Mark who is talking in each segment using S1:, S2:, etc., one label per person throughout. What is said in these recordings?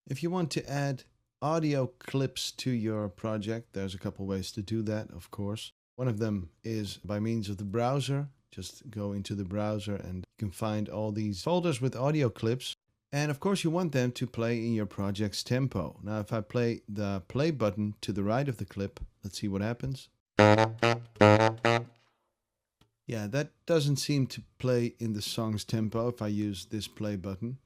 S1: If you want to add audio clips to your project, there's a couple ways to do that, of course. One of them is by means of the browser. Just go into the browser and you can find all these folders with audio clips. And of course you want them to play in your project's tempo. Now if I play the play button to the right of the clip, let's see what happens. Yeah, that doesn't seem to play in the song's tempo if I use this play button.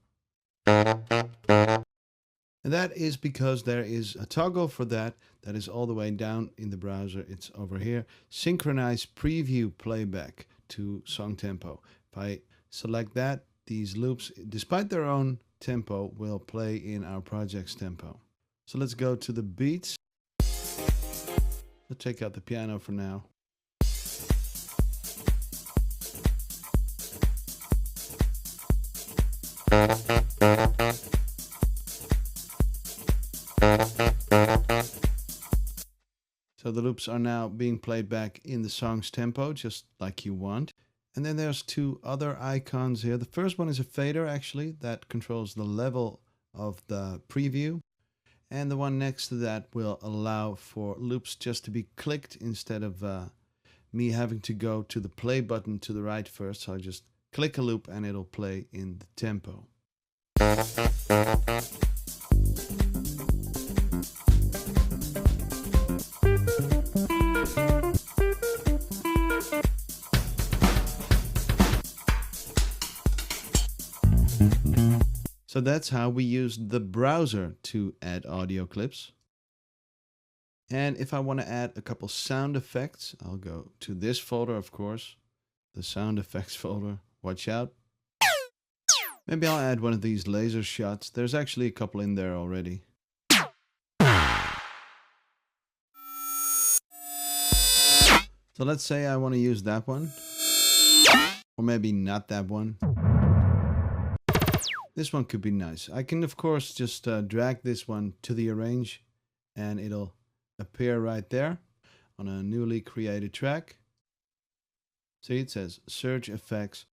S1: And that is because there is a toggle for that is all the way down in the browser. It's over here. Synchronize preview playback to song tempo. If I select that, these loops, despite their own tempo, will play in our project's tempo. So let's go to the beats. Let's take out the piano for now. So the loops are now being played back in the song's tempo, just like you want. And then there's two other icons here. The first one is a fader, actually, that controls the level of the preview. And the one next to that will allow for loops just to be clicked instead of me having to go to the play button to the right first. So I just click a loop and it'll play in the tempo. So that's how we use the browser to add audio clips. And if I want to add a couple sound effects, I'll go to this folder, of course, the sound effects folder. Watch out. Maybe I'll add one of these laser shots. There's actually a couple in there already. So let's say I want to use that one, or maybe not that one. This one could be nice. I can, of course, just drag this one to the arrange and it'll appear right there on a newly created track. See, it says search effects.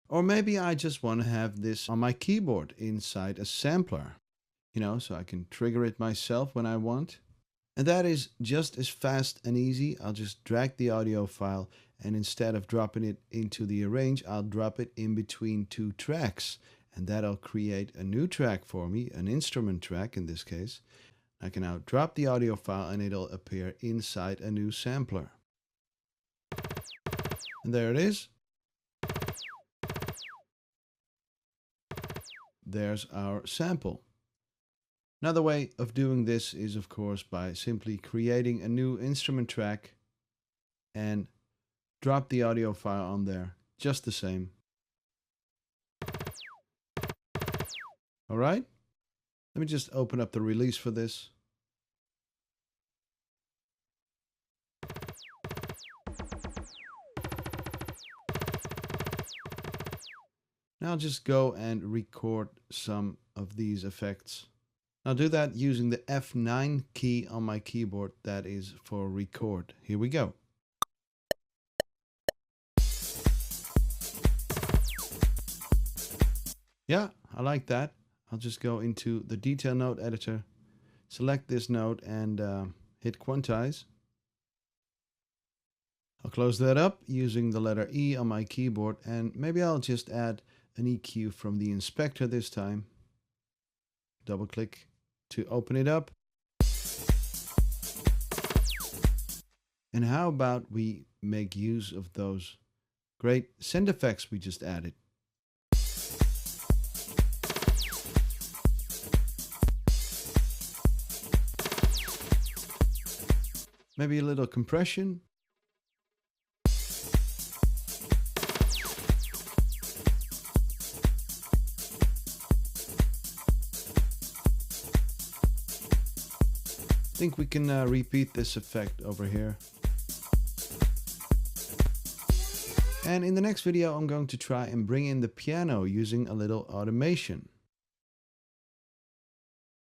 S1: Or maybe I just want to have this on my keyboard inside a sampler, you know, so I can trigger it myself when I want. And that is just as fast and easy. I'll just drag the audio file and instead of dropping it into the arrange, I'll drop it in between two tracks. And that'll create a new track for me, an instrument track in this case. I can now drop the audio file and it'll appear inside a new sampler. And there it is. There's our sample. Another way of doing this is, of course, by simply creating a new instrument track and drop the audio file on there, just the same. All right, let me just open up the release for this. Now I'll just go and record some of these effects. I'll do that using the F9 key on my keyboard. That is for record. Here we go. Yeah, I like that. I'll just go into the detail node editor, select this node and hit quantize. I'll close that up using the letter E on my keyboard and maybe I'll just add an EQ from the inspector this time. Double click to open it up. And how about we make use of those great sound effects we just added? Maybe a little compression. I think we can repeat this effect over here. And in the next video, I'm going to try and bring in the piano using a little automation.